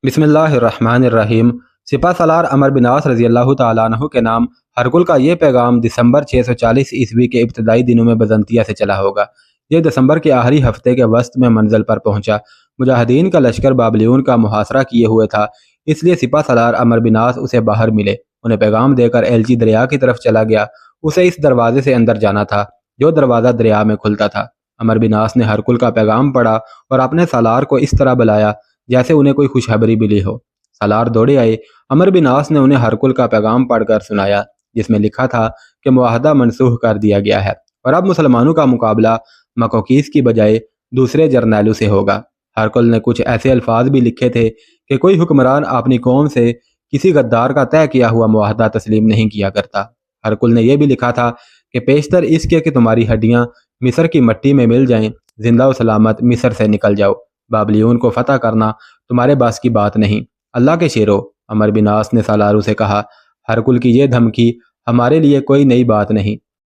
बिस्मिल्लाहिर्रहमानिर्रहीम। सिपा सलार अमर बिन आस रज़ी अल्लाह ताला अन्हु के नाम हरकुल का ये पैगाम दिसंबर 640 ईस्वी के इब्तदाई दिनों में बजंतिया से चला होगा। ये दिसंबर के आखिरी हफ्ते के वस्त में मंजिल पर पहुंचा। मुजाहिदीन का लश्कर बाबलियून का मुहासरा किए हुए था, इसलिए सिपा सलार अमर बिन आस उसे बाहर मिले। उन्हें पैगाम देकर एलची दरिया की तरफ चला गया। उसे इस दरवाजे से अंदर जाना था जो दरवाज़ा दरिया में खुलता था। अमर बिन आस ने हरकुल का पैगाम पढ़ा और अपने सालार को इस तरह बुलाया जैसे उन्हें कोई खुशखबरी मिली हो। सालार दौड़े आए। अमर बिन आस ने उन्हें हरकुल का पैगाम पढ़कर सुनाया, जिसमें लिखा था कि मुआहदा मनसूख कर दिया गया है और अब मुसलमानों का मुकाबला मकोकीस की बजाय दूसरे जर्नैलों से होगा। हरकुल ने कुछ ऐसे अल्फाज भी लिखे थे कि कोई हुक्मरान अपनी कौम से किसी गद्दार का तय किया हुआ मुआहदा तस्लीम नहीं किया करता। हरकुल ने यह भी लिखा था कि पेशतर इसके कि तुम्हारी हड्डियां मिस्र की मट्टी में मिल जाएं, जिंदा व सलामत मिस्र से निकल जाओ। बाबलियून को फतह करना तुम्हारे बास की बात नहीं। अल्लाह के शेरों, अमर बिन आस ने सालारू से कहा, हरकुल की ये धमकी हमारे लिए कोई नई बात नहीं।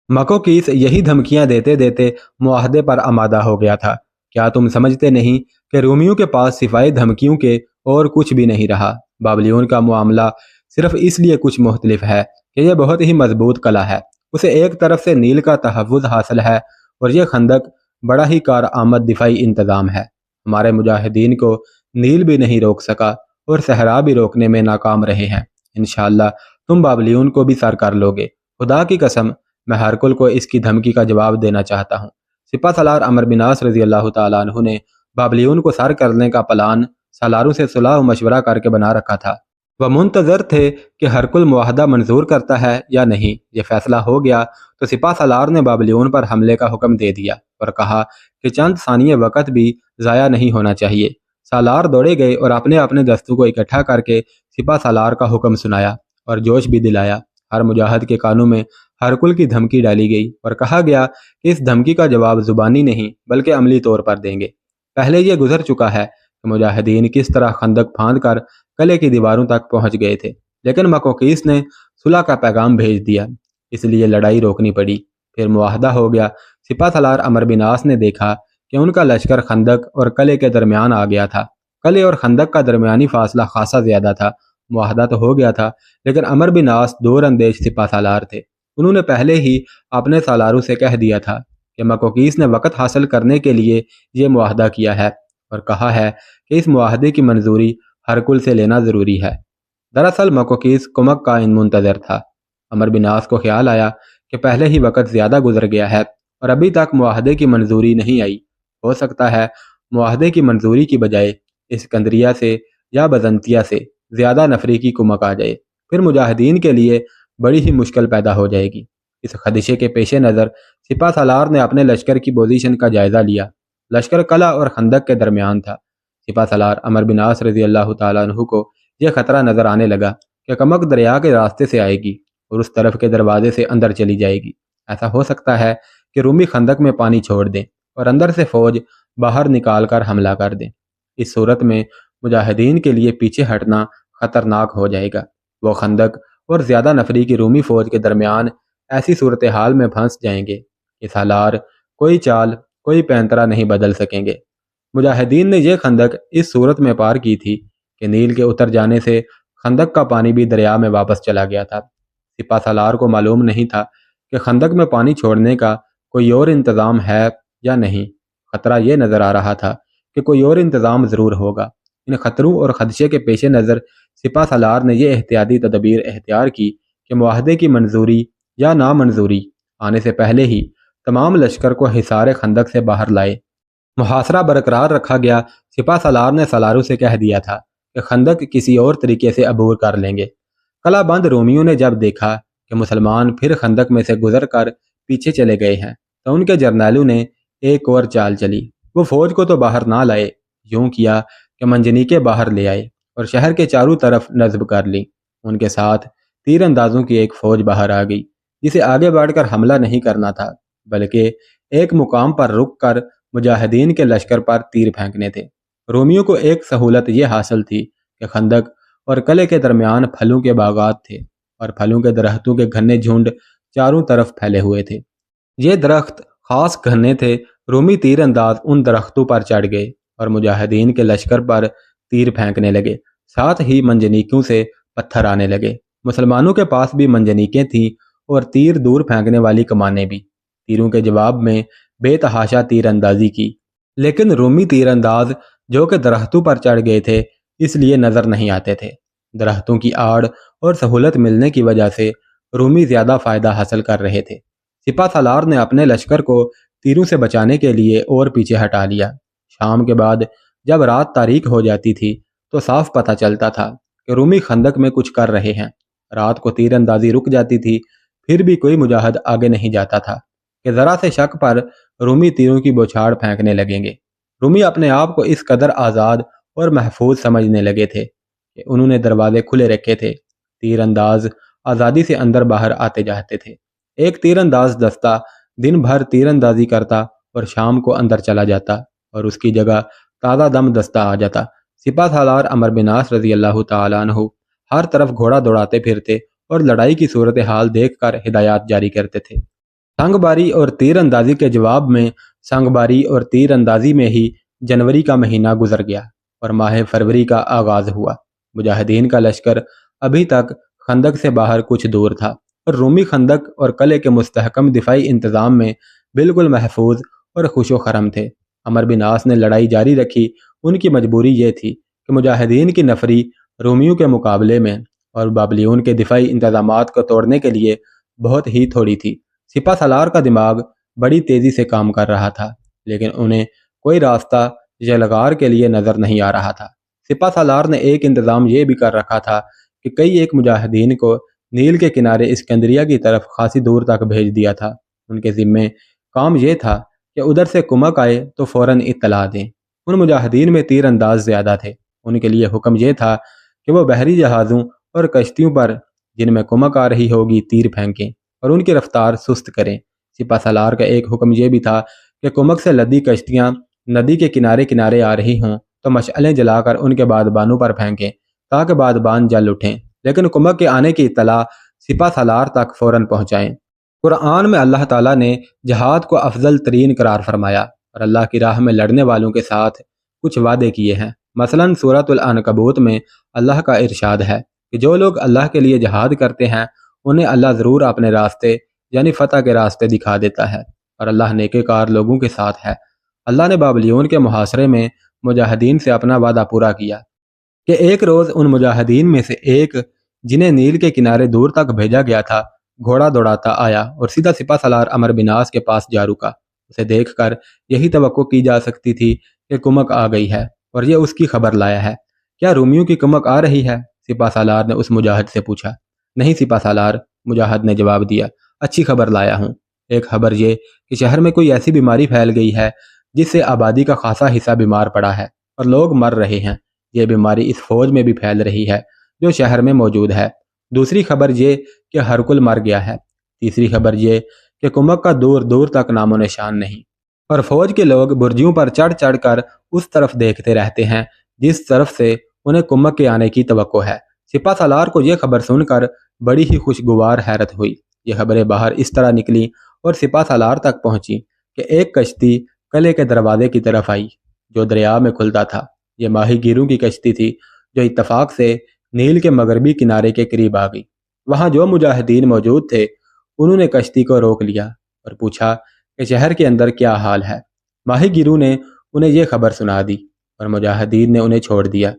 मकोकीस यही धमकियां देते देते मुआहदे पर आमादा हो गया था। क्या तुम समझते नहीं कि रोमियों के पास सिवाय धमकियों के और कुछ भी नहीं रहा। बाबलियून का मामला सिर्फ इसलिए कुछ मुख्तलिफ है कि यह बहुत ही मजबूत कला है। उसे एक तरफ से नील का तहफ़्फ़ुज़ हासिल है और यह खंदक बड़ा ही कारआमद दिफाई इंतज़ाम है। हमारे मुजाहिदीन को नील भी नहीं रोक सका और सहरा भी रोकने में नाकाम रहे हैं। इंशाअल्लाह तुम बाबलियून को भी सर कर लोगे। खुदा की कसम, मैं हरकुल को इसकी धमकी का जवाब देना चाहता हूँ। सिपा सलार अमर बिन आस रज़ी अल्लाह ताला अन्हु ने बाबलियून को सर करने का प्लान सालारों से सुलह मशवरा करके बना रखा था। वह मुंतजर थे कि हरकुल मुआहदा मंजूर करता है या नहीं। ये फैसला हो गया तो सिपा सलार ने बाबलियून पर हमले का हुक्म दे दिया और कहा कि चंद सानिये वक़्त भी ज़ाया नहीं होना चाहिए। सालार दौड़े गए और अपने अपने दस्तों को इकट्ठा करके सिपा सलार का हुक्म सुनाया और जोश भी दिलाया। हर मुजाहिद के कानों में हरकुल की धमकी डाली गई और कहा गया कि इस धमकी का जवाब जुबानी नहीं बल्कि अमली तौर पर देंगे। पहले ये गुजर चुका है कि मुजाहिदीन किस तरह खंदक फांद कर किले की दीवारों तक पहुंच गए थे, लेकिन मकोकीस ने सुलह का पैगाम भेज दिया, इसलिए लड़ाई रोकनी पड़ी। फिर मुआहदा हो गया। सिपा सलार अमर बिन आस ने देखा कि उनका लश्कर खंदक और किले के दरमियान आ गया था। किले और खंदक का दरमियानी फासला खासा ज्यादा था। मुआहदा तो हो गया था, लेकिन अमर बिन आस दो रंदेश सिपा सलार थे। उन्होंने पहले ही अपने सालारों से कह दिया था कि मकोकीस ने वक़्त हासिल करने के लिए ये मुआहदा किया है और कहा है कि इस मुआहदे की मंजूरी हरकुल से लेना ज़रूरी है। दरअसल मकोकीस कुमक का मुंतज़र था। अमर बिन आस को ख्याल आया कि पहले ही वक़्त ज़्यादा गुजर गया है और अभी तक मुआहदे की मंजूरी नहीं आई। हो सकता है मुआहदे की मंजूरी की बजाय इस्कंदरिया से या बजंतिया से ज़्यादा नफरी की कुमक आ जाए। फिर मुजाहिदीन के लिए बड़ी ही मुश्किल पैदा हो जाएगी। इस खदशे के पेश नज़र सिपा सलार ने अपने लश्कर की पोजीशन का जायज़ा लिया। लश्कर कला और खंदक के दरमियान था। सिपा सलार अमर बिन आस रज़ी अल्लाह ताला अन्हु को यह खतरा नजर आने लगा कि कमक दरिया के रास्ते से आएगी और उस तरफ के दरवाजे से अंदर चली जाएगी। ऐसा हो सकता है कि रूमी खंदक में पानी छोड़ दें और अंदर से फौज बाहर निकाल कर हमला कर दें। इस सूरत में मुजाहिदीन के लिए पीछे हटना खतरनाक हो जाएगा। वो खंदक और ज़्यादा नफरी की रूमी फौज के दरमियान ऐसी सूरत हाल में फंस जाएंगे कि सालार कोई चाल कोई पैंतरा नहीं बदल सकेंगे। मुजाहिदीन ने यह खंदक इस सूरत में पार की थी कि नील के उतर जाने से खंदक का पानी भी दरिया में वापस चला गया था। सिपा सलार को मालूम नहीं था कि खंदक में पानी छोड़ने का कोई और इंतज़ाम है या नहीं। खतरा यह नज़र आ रहा था कि कोई और इंतज़ाम ज़रूर होगा। इन खतरों और खदशे के पेश नज़र सिपा सलार ने यह एहतियाती तदबीर एख्तियार की कि मुआहदे की मंजूरी या नामंजूरी आने से पहले ही तमाम लश्कर को हिसार खंदक से बाहर लाए। मुहासरा बरकरार रखा गया। सिपा सलार ने सलारों से कह दिया था कि खंदक किसी और तरीके से अबूर कर लेंगे। कलाबंद रोमियों ने जब देखा कि मुसलमान फिर खंदक में से गुजर कर पीछे चले गए हैं तो उनके जर्नैलों ने एक और चाल चली। वो फौज को तो बाहर ना लाए, यूं किया कि मंजनीके बाहर ले आए और शहर के चारों तरफ नस्ब कर ली। उनके साथ तीर अंदाजों की एक फौज बाहर आ गई, जिसे आगे बढ़कर हमला नहीं करना था बल्कि एक मुकाम पर रुक कर मुजाहिदीन के लश्कर पर तीर फेंकने थे। रोमियों को एक सहूलत यह हासिल थी कि खंदक और किले के दरमियान फलों के बागात थे और फलों के दरख्तों के घने झुंड चारों तरफ फैले हुए थे। ये दरख्त खास घने थे। रोमी तीर अंदाज उन दरख्तों पर चढ़ गए और मुजाहिदीन के लश्कर पर तीर फेंकने लगे। साथ ही मंजनीकों से पत्थर आने लगे। मुसलमानों के पास भी मंजनीकें थीं और तीर दूर फेंकने वाली कमानें भी। तीरों के जवाब में बेतहाशा तीर अंदाजी की, लेकिन रूमी तीरंदाज जो कि दरख्तों पर चढ़ गए थे इसलिए नजर नहीं आते थे। दरख्तों की आड़ और सहूलत मिलने की वजह से रूमी ज्यादा फायदा हासिल कर रहे थे। सिपा सालार ने अपने लश्कर को तीरों से बचाने के लिए और पीछे हटा लिया। शाम के बाद जब रात तारीक हो जाती थी तो साफ पता चलता था कि रूमी खंदक में कुछ कर रहे हैं। रात को तीरंदाजी रुक जाती थी, फिर भी कोई मुजाहिद आगे नहीं जाता था कि जरा से शक पर रूमी तीरों की बौछार फेंकने लगेंगे। रूमी अपने आप को इस कदर आज़ाद और महफूज समझने लगे थे कि उन्होंने दरवाजे खुले रखे थे। तीरंदाज आज़ादी से अंदर बाहर आते जाते थे। एक तीरंदाज दस्ता दिन भर तीरंदाजी करता और शाम को अंदर चला जाता और उसकी जगह ताज़ा दम दस्ता आ जाता। सिपा सालार अमर बिन आस रजी अल्लाह तआला अन्हु हर तरफ घोड़ा दौड़ाते फिरते और लड़ाई की सूरत हाल देखकर हिदायत जारी करते थे। संगबारी और तीरंदाजी के जवाब में संगबारी और तीरंदाजी में ही जनवरी का महीना गुजर गया और माह फरवरी का आगाज हुआ। मुजाहिदीन का लश्कर अभी तक खंदक से बाहर कुछ दूर था और रूमी खंदक और कले के मुस्तहकम दिफाई इंतज़ाम में बिल्कुल महफूज और खुशो खरम थे। अमर बिन आस ने लड़ाई जारी रखी। उनकी मजबूरी ये थी कि मुजाहिदीन की नफरी रोमियों के मुकाबले में और बाबलियों के दिफाई इंतज़ामात को तोड़ने के लिए बहुत ही थोड़ी थी। सिपा सालार का दिमाग बड़ी तेज़ी से काम कर रहा था, लेकिन उन्हें कोई रास्ता यलगार के लिए नज़र नहीं आ रहा था। सिपा सालार ने एक इंतज़ाम ये भी कर रखा था कि कई एक मुजाहिदीन को नील के किनारे इस्कंदरिया की तरफ खासी दूर तक भेज दिया था। उनके ज़िम्मे काम ये था कि उधर से कुमक आए तो फ़ौरन इत्तला दें। उन मुजाहिदीन में तीर अंदाज ज़्यादा थे। उनके लिए हुक्म ये था कि वो बहरी जहाज़ों और कश्तियों पर जिनमें कुमक आ रही होगी तीर फेंकें और उनकी रफ्तार सुस्त करें। सिपा सालार का एक हुक्म यह भी था कि कुमक से लदी कश्तियाँ नदी के किनारे किनारे आ रही हों तो मशअलें जलाकर उनके बादबानों पर फेंकें ताकि बादबान जल उठें, लेकिन कुमक के आने की इत्तला सिपा सालार तक फ़ौरन पहुँचाएँ। कुरान में अल्लाह ताला ने जहाद को अफजल तरीन करार फरमाया और अल्लाह की राह में लड़ने वालों के साथ कुछ वादे किए हैं। मसलन सूरतुल अनकबूत में अल्लाह का इरशाद है कि जो लोग अल्लाह के लिए जहाद करते हैं उन्हें अल्लाह ज़रूर अपने रास्ते यानी फ़तह के रास्ते दिखा देता है और अल्लाह नेकेकार लोगों के साथ है। अल्लाह ने बाबलियोन के मुहासरे में मुजाहिदीन से अपना वादा पूरा किया कि एक रोज़ उन मुजाहिदीन में से एक जिन्हें नील के किनारे दूर तक भेजा गया था घोड़ा दौड़ाता आया और सीधा सिपा सालार अमर बिन आस के पास जा रुका। उसे देखकर यही तवक्को की जा सकती थी कि कुमक आ गई है और यह उसकी खबर लाया है। क्या रोमियों की कुमक आ रही है? सिपा सालार ने उस मुजाहिद से पूछा। नहीं सिपा सालार, मुजाहिद ने जवाब दिया, अच्छी खबर लाया हूँ। एक खबर ये कि शहर में कोई ऐसी बीमारी फैल गई है जिससे आबादी का खासा हिस्सा बीमार पड़ा है और लोग मर रहे हैं। ये बीमारी इस फौज में भी फैल रही है जो शहर में मौजूद है। दूसरी खबर ये कि हरकुल मर गया है। तीसरी खबर ये कि कुमक का दूर दूर तक नामो निशान नहीं और फौज के लोग बुर्जियों पर चढ़ चढ़ कर उस तरफ देखते रहते हैं जिस तरफ से उन्हें कुमक के आने की तवक्को है। सिपा सालार को यह खबर सुनकर बड़ी ही खुशगवार हैरत हुई। ये खबरें बाहर इस तरह निकली और सिपा सालार तक पहुंची कि एक कश्ती कले के दरवाजे की तरफ आई जो दरिया में खुलता था। ये माही गिरों की कश्ती थी जो इत्तफाक से नील के मगरबी किनारे के करीब आ गई। वहां जो मुजाहिदीन मौजूद थे उन्होंने कश्ती को रोक लिया और पूछा कि शहर के अंदर क्या हाल है। माही गिरों ने उन्हें यह खबर सुना दी और मुजाहिदीन ने उन्हें छोड़ दिया।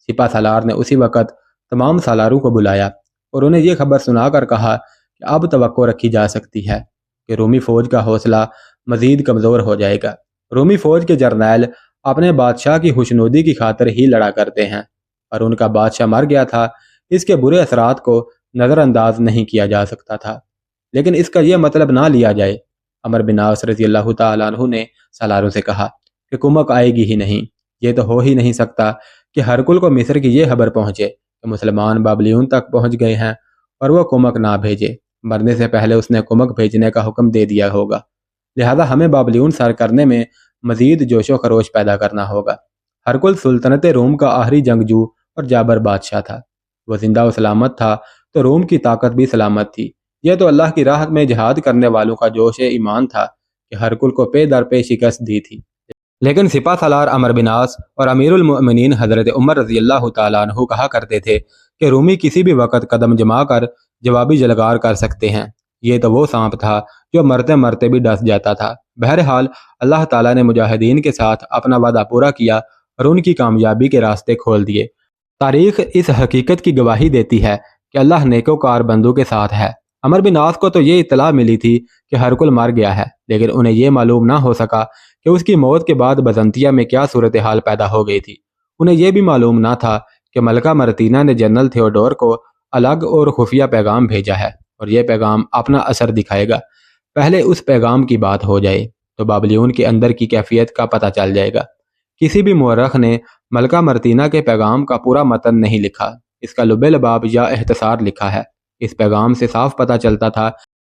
सिपा सालार ने उसी वक़्त तमाम सालारों को बुलाया और उन्हें यह खबर सुनाकर कहा कि अब तवक्को रखी जा सकती है कि रोमी फ़ौज का हौसला मज़ीद कमज़ोर हो जाएगा। रोमी फ़ौज के जर्नैल अपने बादशाह की खुशनुदी की खातिर ही लड़ा करते हैं और उनका बादशाह मर गया था। इसके बुरे असरात को नज़रअंदाज नहीं किया जा सकता था, लेकिन इसका यह मतलब ना लिया जाए। अमर बिन आस रज़ी अल्लाह तआला अन्हु ने सालारों से कहा कि कुमक आएगी ही नहीं। ये तो हो ही नहीं सकता कि हरकुल को मिस्र की ये खबर पहुँचे कि मुसलमान बाबलियोन तक पहुँच गए हैं और वह कुमक ना भेजे। मरने से पहले उसने कुमक भेजने का हुक्म दे दिया होगा, लिहाजा हमें बाबलियोन सर करने में मजीद जोशो खरोश पैदा करना होगा। हरकुल सुल्तनत रोम का आखिरी जंगजू और जाबर बादशाह था। वह जिंदा व सलामत था तो रोम की ताकत भी सलामत थी। यह तो अल्लाह की राह में जहाद करने वालों का जोश ईमान था कि हरकुल को पे दर पे शिकस्त दी थी। लेकिन सिपा सलार अमर बिन आस और अमीरुल मोमिनीन हजरत उमर रजी अल्लाह तआला अन्हु कहा करते थे कि रूमी किसी भी वक्त कदम जमा कर जवाबी जलगार कर सकते हैं। ये तो वो सांप था जो मरते मरते भी डस जाता था। बहरहाल अल्लाह ताला ने मुजाहिदीन के साथ अपना वादा पूरा किया और उनकी कामयाबी के रास्ते खोल दिए। तारीख इस हकीकत की गवाही देती है कि अल्लाह नेकोकार बंदों के साथ है। अमर बिन आस को तो ये इतला मिली थी कि हरकुल मर गया है, लेकिन उन्हें यह मालूम ना हो सका कि उसकी मौत के बाद बजंतिया में क्या सूरत हाल पैदा हो गई थी। उन्हें यह भी मालूम ना था कि मलका मरतीना ने जनरल थियोडोर को अलग और खुफिया पैगाम भेजा है और यह पैगाम अपना असर दिखाएगा। पहले उस पैगाम की बात हो जाए तो बाबलियून के अंदर की कैफियत का पता चल जाएगा। किसी भी मुअर्रख ने मलका मरतीना के पैगाम का पूरा मतन नहीं लिखा, इसका लुबे लबाब या एहतसार लिखा है। इस पैगाम से साफ पता चलता था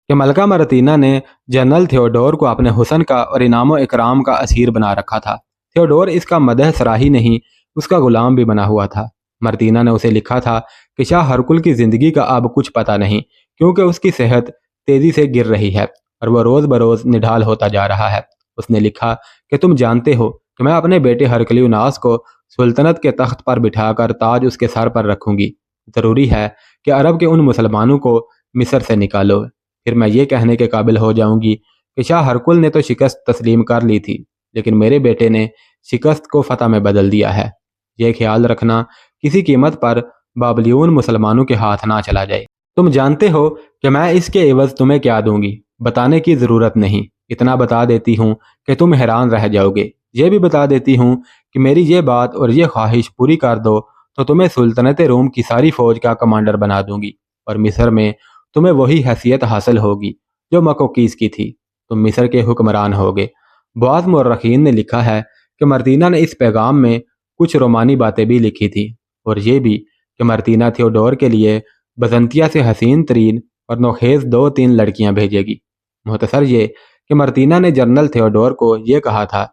कि मलका मरतीना ने जनरल थियोडोर को अपने हुसन का और इनामो इकराम का असीर बना रखा था। थियोडोर इसका मदह सराही नहीं, उसका गुलाम भी बना हुआ था। मरतीना ने उसे लिखा था कि शाह हरकुल की ज़िंदगी का अब कुछ पता नहीं, क्योंकि उसकी सेहत तेज़ी से गिर रही है और वह रोज़ बरोज़ निढाल होता जा रहा है। उसने लिखा कि तुम जानते हो कि मैं अपने बेटे हरकलियोनास को सुल्तनत के तख्त पर बिठाकर ताज उसके सर पर रखूंगी। ज़रूरी है कि अरब के उन मुसलमानों को मिस्र से निकालो, फिर मैं ये कहने के काबिल हो जाऊंगी कि शाह हरकुल ने तो शिकस्त तस्लीम कर ली थी, लेकिन मेरे बेटे ने शिकस्त को फतह में बदल दिया है। यह ख्याल रखना किसी कीमत पर बाबलियून मुसलमानों के हाथ ना चला जाए। तुम जानते हो कि मैं इसके एवज तुम्हें क्या दूंगी, बताने की ज़रूरत नहीं। इतना बता देती हूँ कि तुम हैरान रह जाओगे। ये भी बता देती हूँ कि मेरी ये बात और ये ख्वाहिश पूरी कर दो तो तुम्हें सुल्तनत रोम की सारी फौज का कमांडर बना दूंगी और मिस्र में तुम्हें वही हैसियत हासिल होगी जो मकोकीस की थी। तुम मिस्र के हुक्मरान होगे। बाज़ मुर्रखीन ने लिखा है कि मर्तीना ने इस पैगाम में कुछ रोमानी बातें भी लिखी थी और ये भी कि मर्तीना थियोडोर के लिए बजंतिया से हसीन तरीन और नोखेज़ 2-3 लड़कियां भेजेगी। मुख्तसर ये कि मर्तीना ने जनरल थियोडोर को यह कहा था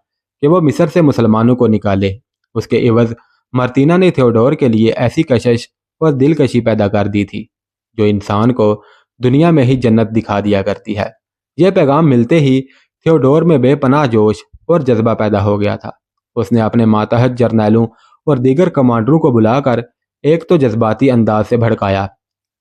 कि वो मिस्र से मुसलमानों को निकाले। उसके एवज मर्तीना ने थियोडोर के लिए ऐसी कशिश और दिलकशी पैदा कर दी थी जो इंसान को दुनिया में ही जन्नत दिखा दिया करती है। यह पैगाम मिलते ही थियोडोर में बेपनाह जोश और जज्बा पैदा हो गया था। उसने अपने मातहत जर्नैलों और दीगर कमांडरों को बुलाकर एक तो जज्बाती अंदाज से भड़काया,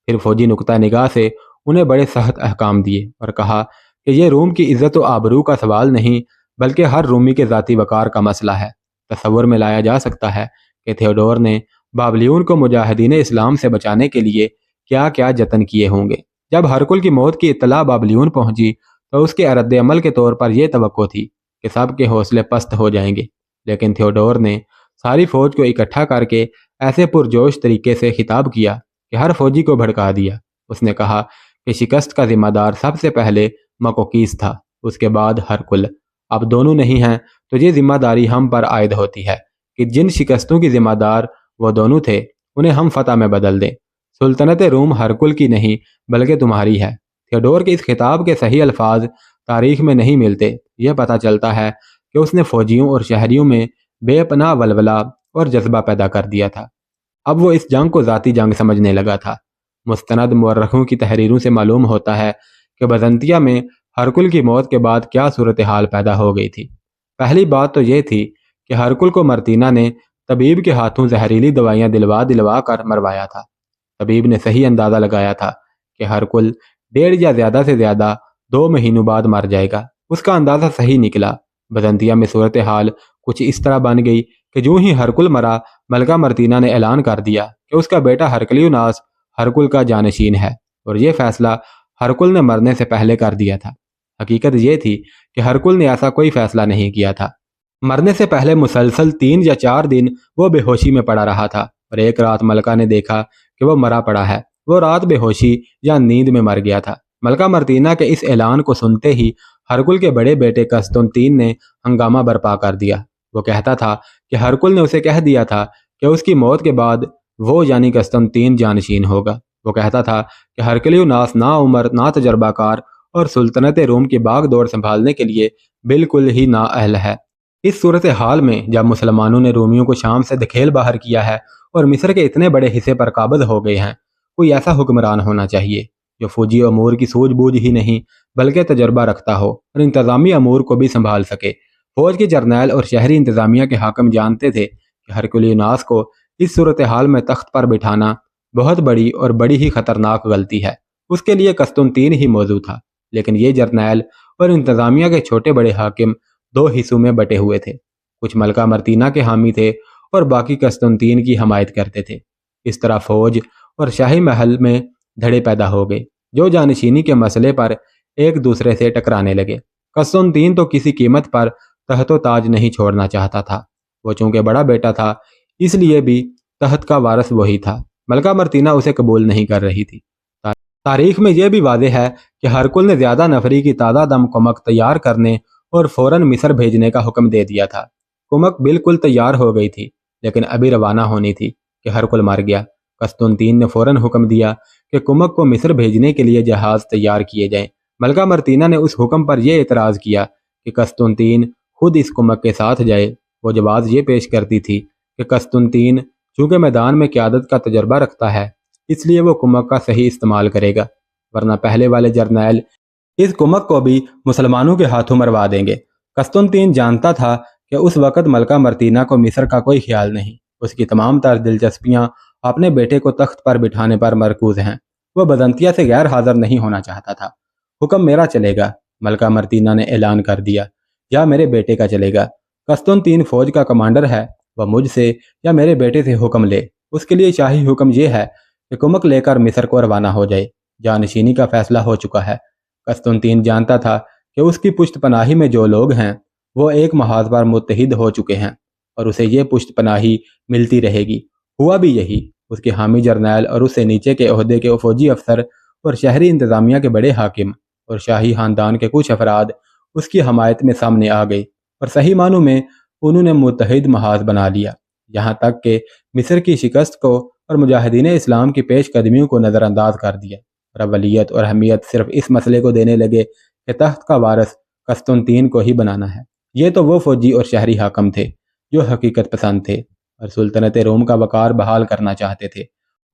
फिर फौजी नुक्ता निगाह से उन्हें बड़े सख्त अहकाम दिए और कहा कि यह रोम की इज़्ज़त व आबरू का सवाल नहीं, बल्कि हर रोमी के ज़ाती वकार का मसला है। तसव्वुर में लाया जा सकता है कि थियोडोर ने बाबलियून को मुजाहिदीन इस्लाम से बचाने के लिए क्या क्या जतन किए होंगे। जब हरकुल की मौत की इत्तला बाबलियून पहुंची तो उसके रद्द अमल के तौर पर यह तवक्को थी कि सब के हौसले पस्त हो जाएंगे, लेकिन थियोडोर ने सारी फौज को इकट्ठा करके ऐसे पुरजोश तरीके से खिताब किया कि हर फौजी को भड़का दिया। उसने कहा कि शिकस्त का जिम्मेदार सबसे पहले मकोकीस था, उसके बाद हरकुल। अब दोनों नहीं हैं तो ये जिम्मेदारी हम पर आयद होती है कि जिन शिकस्तों की जिम्मेदार वो दोनों थे उन्हें हम फतह में बदल दें। सुल्तनत रोम हरकुल की नहीं बल्कि तुम्हारी है। थियोडोर के इस खिताब के सही अल्फाज तारीख में नहीं मिलते। यह पता चलता है कि उसने फौजियों और शहरियों में बेपनाह वलवला और जज्बा पैदा कर दिया था। अब वो इस जंग को ज़ाती जंग समझने लगा था। मुस्तनद मुअर्रखों की तहरीरों से मालूम होता है कि बजंतिया में हरकुल की मौत के बाद क्या सूरत हाल पैदा हो गई थी। पहली बात तो ये थी कि हरकुल को मर्तीना ने तबीब के हाथों जहरीली दवाइयाँ दिलवा दिलवा कर मरवाया था। तबीब ने सही अंदाज़ा लगाया था कि हरकुल 1.5 या ज़्यादा से ज़्यादा 2 महीनों बाद मर जाएगा। उसका अंदाज़ा सही निकला। बजंतिया में सूरत हाल कुछ इस तरह बन गई कि जो ही हरकुल मरा, मलका मर्तीना ने ऐलान कर दिया कि उसका बेटा हरकलियोनास हरकुल का जानशीन है, और यह फैसला हरकुल ने मरने से पहले कर दिया था। हकीकत यह थी कि हरकुल ने ऐसा कोई फैसला नहीं किया था। मरने से पहले मुसलसल 3 या 4 दिन वो बेहोशी में पड़ा रहा था और एक रात मलका ने देखा कि वो मरा पड़ा है। वो रात बेहोशी या नींद में मर गया था। मलका मर्तीना के इस ऐलान को सुनते ही हरकुल के बड़े बेटे कस्तुनतीन ने हंगामा बर्पा कर दिया। वो कहता था कि हरकुल ने उसे कह दिया था कि उसकी मौत के बाद वो यानी कस्तुनतीन जानशीन होगा। वो कहता था कि हरकुलियोनास ना उम्र ना तजर्बाकार और सुल्तनत रोम की बागडोर संभालने के लिए बिल्कुल ही ना अहल है। इस सूरत हाल में जब मुसलमानों ने रोमियों को शाम से दखेल बाहर किया है और मिस्र के इतने बड़े हिस्से पर काबिज हो गए हैं, कोई ऐसा हुक्मरान होना चाहिए जो फौजी अमूर की सूझबूझ ही नहीं बल्कि तजर्बा रखता हो और इंतजामी अमूर को भी संभाल सके। فوج کے جرنیل اور شہری انتظامیہ کے حاکم جانتے تھے کہ ہرکلیوناس کو اس صورتحال میں تخت پر بٹھانا بہت بڑی اور بڑی ہی خطرناک غلطی ہے۔ اس کے لیے قسطنطین ہی موضوع تھا، لیکن یہ جرنیل اور انتظامیہ کے چھوٹے بڑے حاکم دو حصوں میں بٹے ہوئے تھے۔ کچھ ملکہ مرتینہ کے حامی تھے اور باقی قسطنطین کی حمایت کرتے تھے۔ اس طرح فوج اور شاہی محل میں دھڑے پیدا ہو گئے، جو جانشینی کے مسئلے پر ایک دوسرے سے ٹکرانے لگے۔ قسطنطین تو کسی قیمت پر تخت و تاج نہیں چھوڑنا چاہتا تھا۔ وہ چونکہ بڑا بیٹا تھا، اس لیے بھی تخت کا وارث وہی تھا۔ ملکہ مرتینہ اسے قبول نہیں کر رہی تھی۔ تاریخ میں یہ بھی واضح ہے کہ ہرکل نے زیادہ نفری کی تعداد دم کمک تیار کرنے اور فوراً مصر بھیجنے کا حکم دے دیا تھا۔ کمک بالکل تیار ہو گئی تھی، لیکن ابھی روانہ ہونی تھی کہ ہرکل مر گیا۔ قسطنطین نے فوراً حکم دیا کہ کمک کو مصر بھیجنے کے لیے جہاز تیار کیے جائیں۔ ملکہ مرتینہ نے اس حکم پر یہ اعتراض کیا کہ قسطنطین خود اس کمک کے ساتھ جائے۔ وہ جواز یہ پیش کرتی تھی کہ قسطنطین چونکہ میدان میں قیادت کا تجربہ رکھتا ہے، اس لیے وہ کمک کا صحیح استعمال کرے گا، ورنہ پہلے والے جرنیل اس کمک کو بھی مسلمانوں کے ہاتھوں مروا دیں گے۔ قسطنطین جانتا تھا کہ اس وقت ملکہ مرتینہ کو مصر کا کوئی خیال نہیں۔ اس کی تمام تر دلچسپیاں اپنے بیٹے کو تخت پر بٹھانے پر مرکوز ہیں۔ وہ بزنطیہ سے غیر حاضر نہیں ہونا چاہتا تھا۔ حکم میرا چلے گا، ملکہ مرتینہ نے اعلان کر دیا، یا میرے بیٹے کا چلے گا۔ قسطنطین فوج کا کمانڈر ہے، وہ مجھ سے یا میرے بیٹے سے حکم لے۔ اس کے لیے شاہی حکم یہ ہے کہ کمک لے کر مصر کو روانہ ہو جائے۔ جانشینی کا فیصلہ ہو چکا ہے۔ قسطنطین جانتا تھا کہ اس کی پشت پناہی میں جو لوگ ہیں وہ ایک محاذ پر متحد ہو چکے ہیں اور اسے یہ پشت پناہی ملتی رہے گی۔ ہوا بھی یہی۔ اس کے حامی جرنیل اور اس سے نیچے کے عہدے کے فوجی افسر اور شہری انتظامیہ کے بڑے حاکم اور شاہی خاندان کے کچھ افراد اس کی حمایت میں سامنے آ گئے اور صحیح معنوں میں انہوں نے متحد محاذ بنا لیا، یہاں تک کہ مصر کی شکست کو اور مجاہدین اسلام کی پیش قدمیوں کو نظر انداز کر دیا اور اولیت اور اہمیت صرف اس مسئلے کو دینے لگے کہ تخت کا وارث قسطنطین کو ہی بنانا ہے۔ یہ تو وہ فوجی اور شہری حاکم تھے جو حقیقت پسند تھے اور سلطنت روم کا وقار بحال کرنا چاہتے تھے،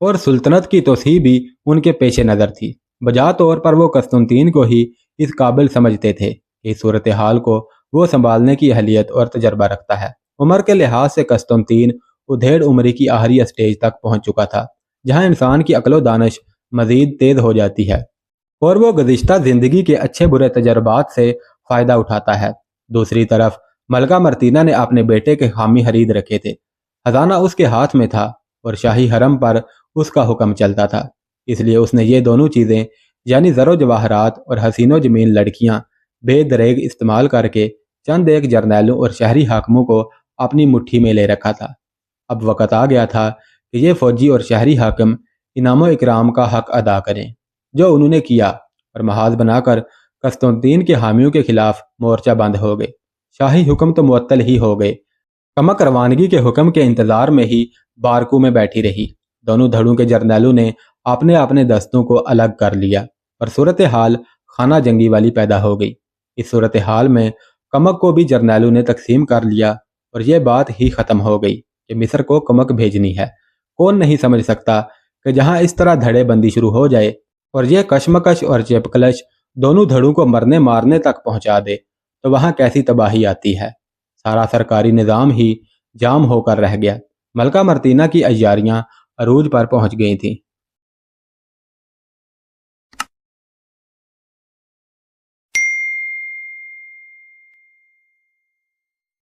اور سلطنت کی توسیع بھی ان کے پیش نظر تھی۔ بجا طور پر وہ قسطنطین کو ہی اس قابل سمجھتے تھے کہ اس صورتحال کو وہ سنبھالنے کی اہلیت اور تجربہ رکھتا ہے۔ عمر کے لحاظ سے قسطنطین ادھیڑ عمری کی آخری اسٹیج تک پہنچ چکا تھا، جہاں انسان کی عقل و دانش مزید تیز ہو جاتی ہے اور وہ گزشتہ زندگی کے اچھے برے تجربات سے فائدہ اٹھاتا ہے۔ دوسری طرف ملکہ مرتینہ نے اپنے بیٹے کے حامی حرید رکھے تھے۔ خزانہ اس کے ہاتھ میں تھا اور شاہی حرم پر اس کا حکم چلتا تھا، اس لیے اس نے یہ دونوں چیزیں یعنی زر و جواہرات اور حسین و جمیل لڑکیاں بے دریغ استعمال کر کے چند ایک جرنیلوں اور شہری حاکموں کو اپنی مٹھی میں لے رکھا تھا۔ اب وقت آ گیا تھا کہ یہ فوجی اور شہری حاکم انعام و اکرام کا حق ادا کریں، جو انہوں نے کیا، اور محاذ بنا کر قسطنطین کے حامیوں کے خلاف مورچہ بند ہو گئے۔ شاہی حکم تو معطل ہی ہو گئے۔ کمک روانگی کے حکم کے انتظار میں ہی بارکو میں بیٹھی رہی۔ دونوں دھڑوں کے جرنیلوں نے اپنے اپنے دستوں کو الگ کر لیا اور صورتحال خانہ جنگی والی پیدا ہو گئی۔ اس صورتحال میں کمک کو بھی جرنیلوں نے تقسیم کر لیا اور یہ بات ہی ختم ہو گئی کہ مصر کو کمک بھیجنی ہے۔ کون نہیں سمجھ سکتا کہ جہاں اس طرح دھڑے بندی شروع ہو جائے اور یہ کشمکش اور چپکلش دونوں دھڑوں کو مرنے مارنے تک پہنچا دے تو وہاں کیسی تباہی آتی ہے۔ سارا سرکاری نظام ہی جام ہو کر رہ گیا۔ ملکہ مرتینہ کی عیاریاں عروج پر پہنچ گئی تھیں۔